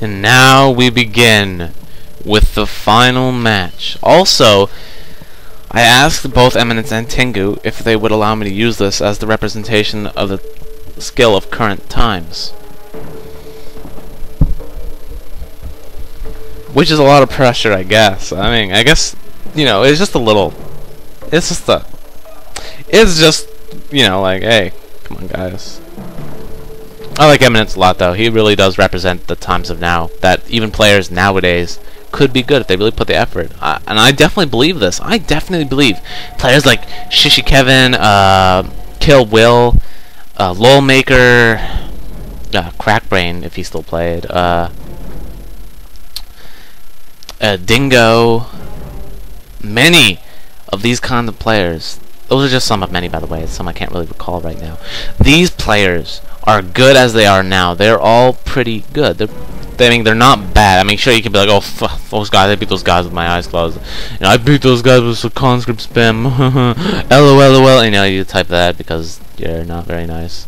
And now we begin with the final match. Also, I asked both Eminence and Tingu if they would allow me to use this as the representation of the skill of current times. Which is a lot of pressure, I guess. I mean, I guess, you know, it's just a little... It's just, you know, like, hey, come on, guys. I like Eminence a lot, though. He really does represent the times of now. That even players nowadays could be good if they really put the effort. And I definitely believe this. I definitely believe players like Shishi Kevin, Kill Will, LOL Maker, Crackbrain, if he still played, Dingo, many of these kinds of players. Those are just some of many, by the way. Some I can't really recall right now. These players are good as they are now. They're all pretty good. I mean, they're not bad. I mean, sure, you can be like, oh, those guys, I beat those guys with my eyes closed. You know, I beat those guys with some conscript spam. LOL. You know, you type that because you're not very nice.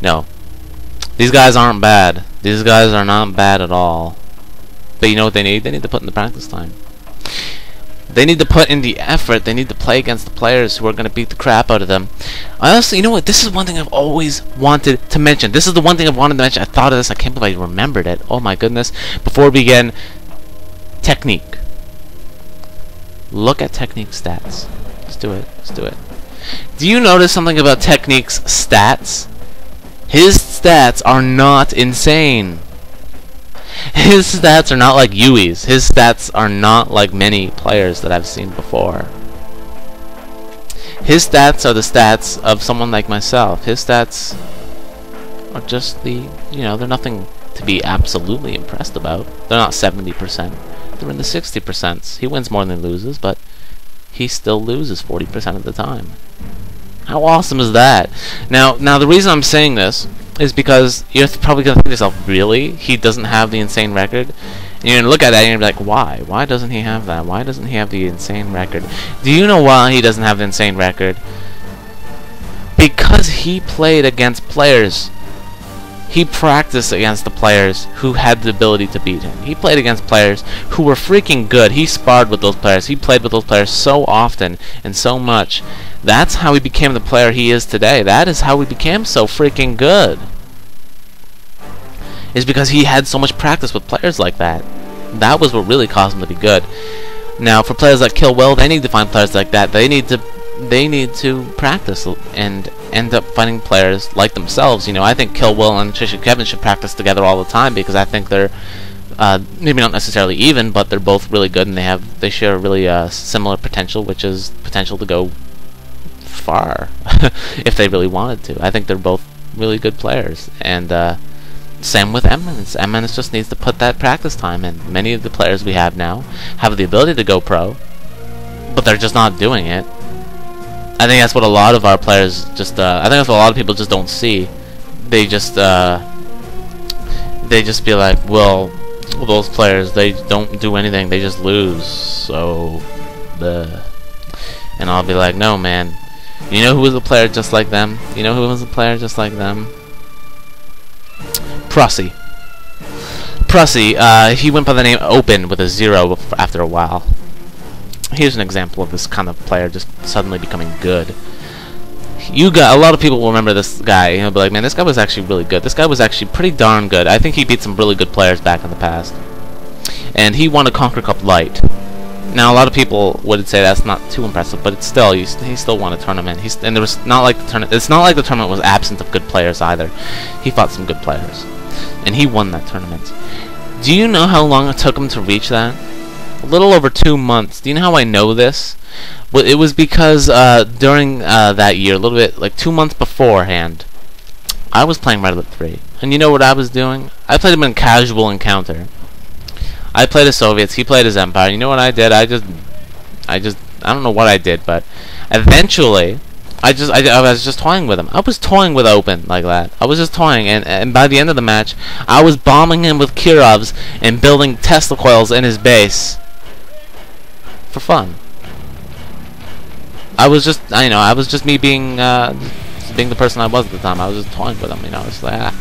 No. These guys aren't bad. These guys are not bad at all. But you know what they need? They need to put in the practice time. They need to put in the effort. They need to play against the players who are going to beat the crap out of them. Honestly, you know what? This is one thing I've always wanted to mention. This is the one thing I've wanted to mention. I thought of this. I can't believe I remembered it. Oh my goodness. Before we begin, technique. Look at technique stats. Let's do it. Let's do it. Do you notice something about technique's stats? His stats are not insane. His stats are not like Yui's. His stats are not like many players that I've seen before. His stats are the stats of someone like myself. His stats are just the, you know, they're nothing to be absolutely impressed about. They're not 70%. They're in the 60%. He wins more than he loses, but he still loses 40% of the time. How awesome is that? Now the reason I'm saying this is because you're probably going to think to yourself, really? He doesn't have the insane record? And you're going to look at that and you're going to be like, why? Why doesn't he have that? Why doesn't he have the insane record? Do you know why he doesn't have the insane record? Because he played against players. He practiced against the players who had the ability to beat him. He played against players who were freaking good. He sparred with those players. He played with those players so often and so much. That's how he became the player he is today. That is how he became so freaking good. Is because he had so much practice with players like that. That was what really caused him to be good. Now, for players like Kill Will, they need to find players like that. They need to practice and end up finding players like themselves. You know, I think Kill Will and Shishi Kevin should practice together all the time because I think they're maybe not necessarily even, but they're both really good and they share a really similar potential, which is potential to go far if they really wanted to. I think they're both really good players, and same with Eminence. Eminence just needs to put that practice time in. Many of the players we have now have the ability to go pro, but they're just not doing it. I think that's what a lot of our players just I think that's what a lot of people just don't see. They just be like, well, those players, they don't do anything, they just lose, so and I'll be like, no, man. You know who was a player just like them? You know who was a player just like them? Prusy. He went by the name Open with a 0 after a while. Here's an example of this kind of player just suddenly becoming good. A lot of people will remember this guy. He'll be like, man, this guy was actually really good. This guy was actually pretty darn good. I think he beat some really good players back in the past. And he won a Conquer Cup Light. Now, a lot of people would say that's not too impressive, but it's still, he still won a tournament. And there was not like the tournament. It's not like the tournament was absent of good players either. He fought some good players, and he won that tournament. Do you know how long it took him to reach that? A little over 2 months. Do you know how I know this? Well, it was because during that year, a little bit like 2 months beforehand, I was playing Red Alert 3, and you know what I was doing? I played him in casual encounter. I played as Soviets, he played as Empire. You know what I did? I don't know what I did, but eventually, I was just toying with him. I was toying with Open like that. I was just toying, and by the end of the match, I was bombing him with Kirovs and building Tesla coils in his base for fun. I was just me being the person I was at the time. I was just toying with him, you know. It's like,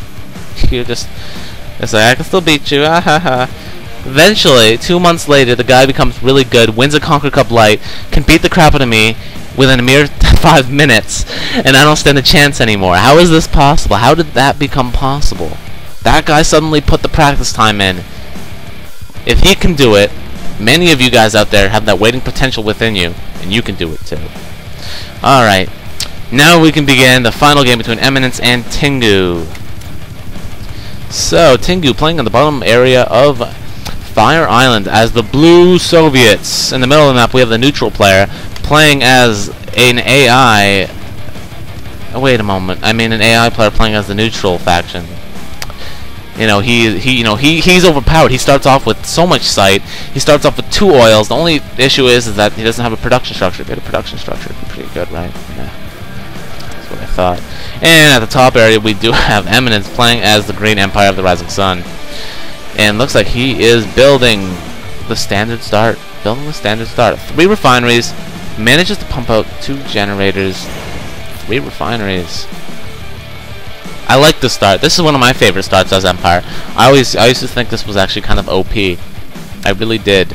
you're just It's like, I can still beat you. Ah, ha, ha. Eventually, 2 months later, the guy becomes really good, wins a Conquer Cup Light, can beat the crap out of me within a mere 5 minutes, and I don't stand a chance anymore. How is this possible? How did that become possible? That guy suddenly put the practice time in. If he can do it, many of you guys out there have that waiting potential within you, and you can do it too. Alright, now we can begin the final game between Eminence and Tingu. So, Tingu playing on the bottom area of Fire Island as the Blue Soviets. In the middle of the map, we have the neutral player playing as an AI. Oh, wait a moment. I mean, an AI player playing as the neutral faction. You know, he's overpowered. He starts off with so much sight. He starts off with 2 oils. The only issue is that he doesn't have a production structure. If he had a production structure, it'd be pretty good, right? Yeah. That's what I thought. And at the top area, we do have Eminence playing as the Green Empire of the Rising Sun. And looks like he is building the standard start. 3 refineries. Manages to pump out 2 generators. 3 refineries. I like this start. This is one of my favorite starts as Empire. I used to think this was actually kind of OP. I really did.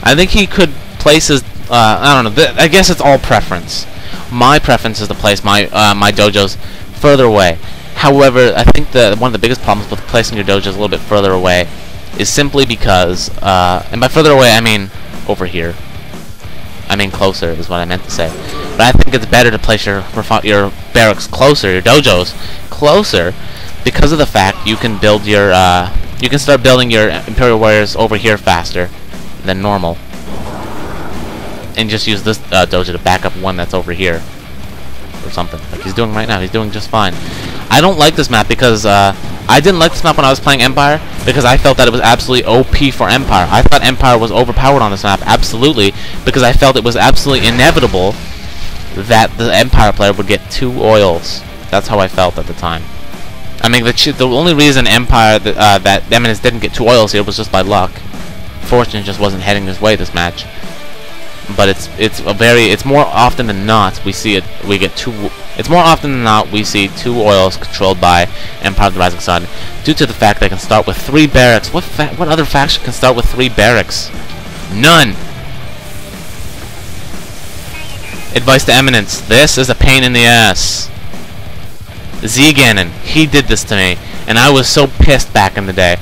I think he could place his I don't know. I guess it's all preference. My preference is to place my my dojos further away. However, I think that one of the biggest problems with placing your dojos a little bit further away is simply because, and by further away I mean over here. I mean closer is what I meant to say. But I think it's better to place your barracks closer, your dojos closer, because of the fact you can build your you can start building your Imperial Warriors over here faster than normal, and just use this dojo to back up one that's over here or something, like he's doing right now. He's doing just fine. I don't like this map because I didn't like this map when I was playing Empire because I felt that it was absolutely OP for Empire. I thought Empire was overpowered on this map, absolutely, because I felt it was absolutely inevitable that the Empire player would get 2 oils. That's how I felt at the time. I mean, the only reason Empire that Eminence didn't get 2 oils here was just by luck. Fortune just wasn't heading his way this match. But it's more often than not we see it. We get 2. It's more often than not we see 2 oils controlled by Empire of the Rising Sun, due to the fact they can start with 3 barracks. What other faction can start with 3 barracks? None. Advice to Eminence: this is a pain in the ass. Z-Ganon, he did this to me, and I was so pissed back in the day.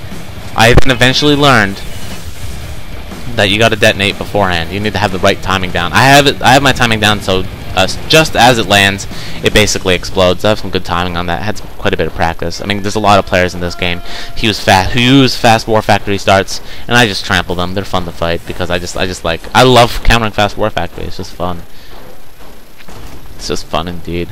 I then eventually learned that you got to detonate beforehand. You need to have the right timing down. I have my timing down, so just as it lands, it basically explodes. I have some good timing on that. I had quite a bit of practice. I mean, there's a lot of players in this game who use fast war factory starts, and I just trample them. They're fun to fight because I love countering fast war factory. It's just fun. It's just fun indeed.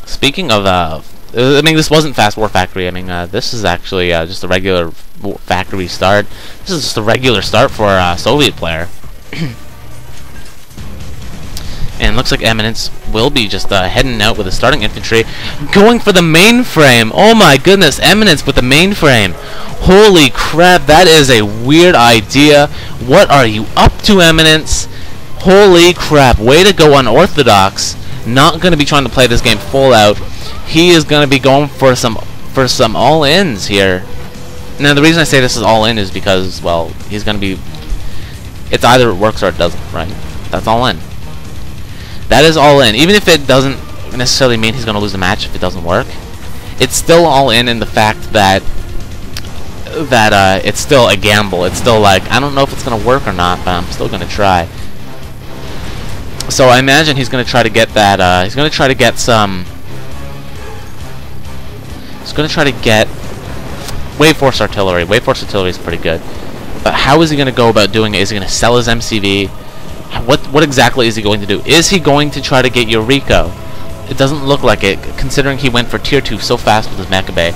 Speaking of, I mean, this wasn't Fast War Factory. I mean, this is actually just a regular factory start. This is just a regular start for a Soviet player. And looks like Eminence will be just heading out with the starting infantry, going for the mainframe. Oh my goodness, Eminence with the mainframe. Holy crap, that is a weird idea. What are you up to, Eminence? Holy crap, way to go unorthodox. Not going to be trying to play this game full out. He is going to be going for some all-ins here. Now, the reason I say this is all-in is because, well, he's going to be... It's either it works or it doesn't, right? That's all-in. That is all-in. Even if it doesn't necessarily mean he's going to lose the match if it doesn't work, it's still all-in in the fact that it's still a gamble. It's still like, I don't know if it's going to work or not, but I'm still going to try. So I imagine he's going to try to get that, he's going to try to get some... He's going to try to get Wave Force Artillery. Wave Force Artillery is pretty good. But how is he going to go about doing it? Is he going to sell his MCV? What exactly is he going to do? Is he going to try to get Yuriko? It doesn't look like it, considering he went for Tier 2 so fast with his Mecha Bay.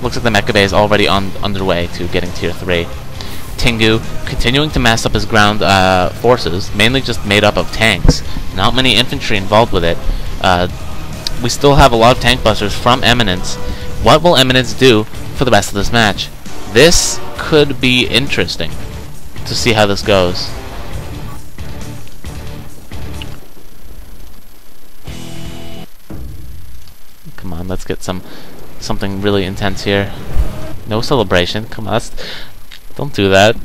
Looks like the Mecha Bay is already underway to getting Tier 3. Tingu continuing to mess up his ground forces, mainly just made up of tanks. Not many infantry involved with it. We still have a lot of tank busters from Eminence. What will Eminence do for the rest of this match? This could be interesting to see how this goes. Come on, let's get some something really intense here. No celebration. Come on, don't do that.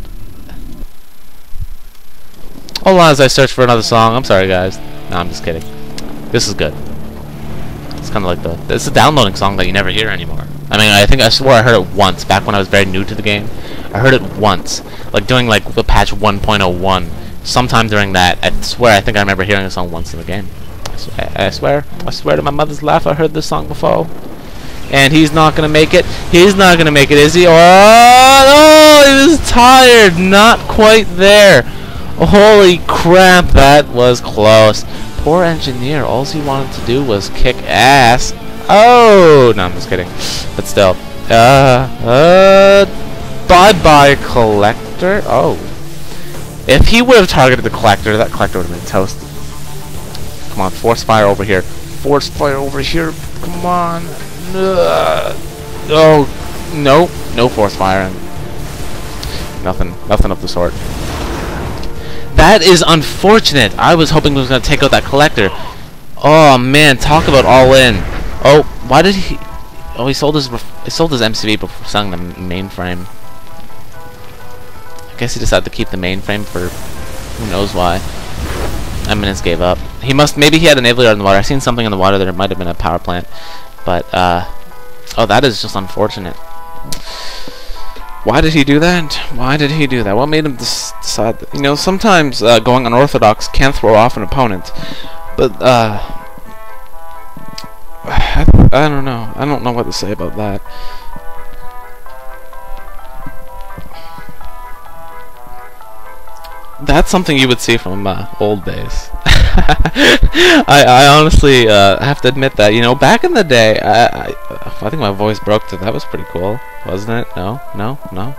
Hold on as I search for another song. I'm sorry, guys. No, I'm just kidding. This is good. It's kind of like it's a downloading song that you never hear anymore. I mean, I swore I heard it once back when I was very new to the game. I heard it once, like doing like the patch 1.01. Sometime during that, I swear I think I remember hearing the song once in the game. I swear to my mother's life, I heard this song before. And he's not gonna make it. He's not gonna make it, is he? Oh, he was tired. Not quite there. Holy crap, that was close. Poor engineer. All he wanted to do was kick ass. Oh, no, I'm just kidding. But still. Bye-bye, collector. Oh. If he would have targeted the collector, that collector would have been toast. Come on, force fire over here. Force fire over here. Come on. Oh, no. No force firing. Nothing of the sort. That is unfortunate. I was hoping he was going to take out that collector. Oh, man. Talk about all in. Oh, why did he... Oh, he sold his MCV before selling the mainframe. I guess he decided to keep the mainframe for who knows why. Eminence gave up. Maybe he had a naval yard in the water. I've seen something in the water that it might have been a power plant. But, oh, that is just unfortunate. Why did he do that? Why did he do that? What made him decide that? You know, sometimes going unorthodox can throw off an opponent. But, I don't know. I don't know what to say about that. That's something you would see from old days. I honestly have to admit that, you know, back in the day, I think my voice broke to that was pretty cool, wasn't it? No,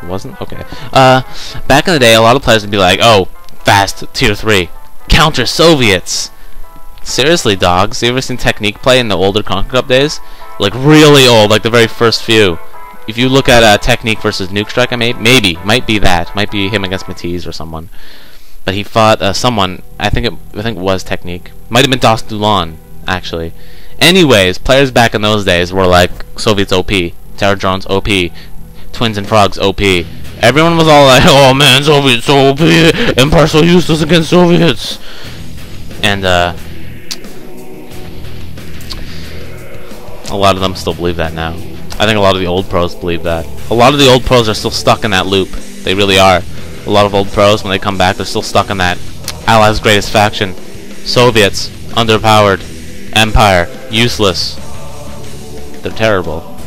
it wasn't? Okay. Back in the day, a lot of players would be like, oh, fast, tier 3, counter Soviets. Seriously, dogs, you ever seen Technique play in the older Conquer Cup days? Like, really old, like the very first few. If you look at Technique versus Nuke Strike, might be that. Might be him against Matisse or someone. But he fought someone, I think it was Technique. Might have been Das Dulon, actually. Anyways, players back in those days were like, Soviets OP, Terror Drones OP, Twins and Frogs OP. Everyone was all like, oh man, Soviets so OP, Empire so useless against Soviets. And, a lot of them still believe that now. I think a lot of the old pros believe that. A lot of the old pros are still stuck in that loop. They really are. A lot of old pros, when they come back, they're still stuck in that. Allies' greatest faction. Soviets, underpowered. Empire, useless. They're terrible.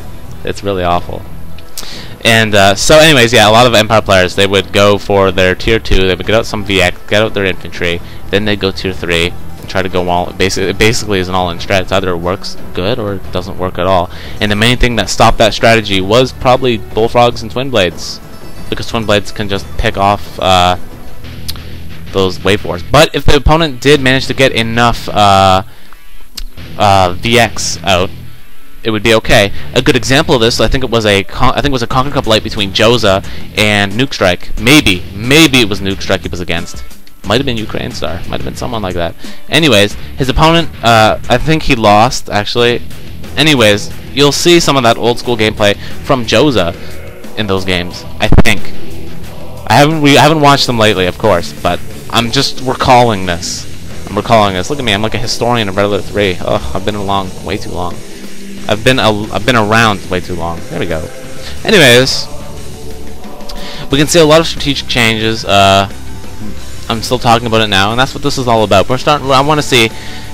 It's really awful. And, so anyways, yeah, a lot of Empire players, they would go for their tier 2, they would get out some VX, get out their infantry, then they'd go tier 3, and try to go all, it basically is an all-in strat. It's either it works good, or it doesn't work at all. And the main thing that stopped that strategy was probably Bullfrogs and Twin Blades. Because Twin Blades can just pick off those wave wars. But if the opponent did manage to get enough VX out, it would be okay. A good example of this, I think it was a Conquer Cup Light between Joza and Nuke Strike. Maybe it was Nuke Strike he was against. Might have been Ukraine Star. Might have been someone like that. Anyways, his opponent, I think he lost actually. Anyways, you'll see some of that old school gameplay from Joza in those games, I think. I haven't watched them lately, of course, but I'm just recalling this. Look at me, I'm like a historian of Red Alert 3. Oh, I've been along way too long. I've been around way too long. There we go. Anyways, we can see a lot of strategic changes. I'm still talking about it now, and that's what this is all about. I want to see,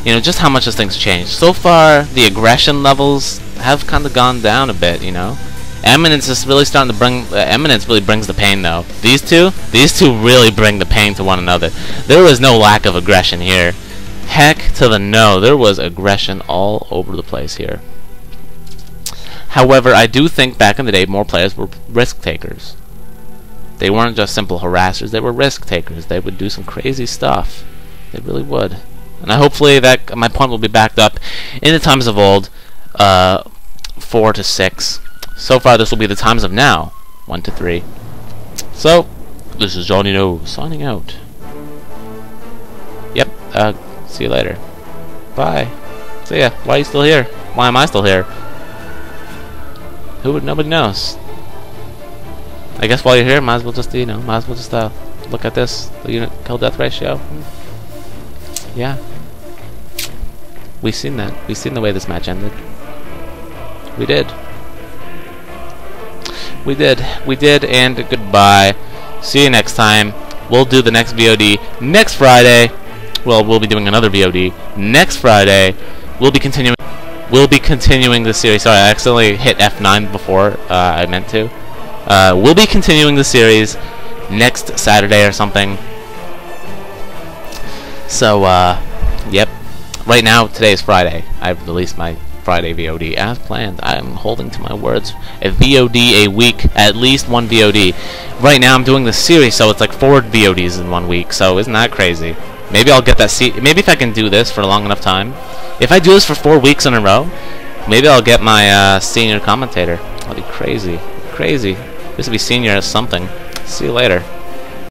you know, just how much this thing's changed. So far, the aggression levels have kind of gone down a bit, you know. Eminence is really starting to bring... Eminence really brings the pain, though. These two really bring the pain to one another. There was no lack of aggression here. Heck to the no. There was aggression all over the place here. However, I do think back in the day, more players were risk takers. They weren't just simple harassers. They were risk takers. They would do some crazy stuff. They really would. And hopefully that my point will be backed up in the times of old, 4 to 6. So far, this will be the times of now, 1 to 3. So, this is JonnyKnows signing out. Yep, see you later. Bye. See ya. Why are you still here? Why am I still here? Who would? Nobody knows. I guess while you're here, might as well just look at this, the unit kill death ratio. Yeah. We've seen that. We've seen the way this match ended. We did. We did, and goodbye. See you next time. We'll do the next VOD next Friday. Well, we'll be doing another VOD next Friday. We'll be continuing the series. Sorry, I accidentally hit F9 before I meant to. We'll be continuing the series next Saturday or something. So, yep. Right now, today is Friday. I've released my Friday VOD as planned. I'm holding to my words. A VOD a week, at least one VOD. Right now, I'm doing the series, so it's like 4 VODs in 1 week. So, isn't that crazy? Maybe I'll get that maybe if I can do this for a long enough time. If I do this for 4 weeks in a row, maybe I'll get my senior commentator. That'll be crazy. Crazy. This will be senior as something. See you later.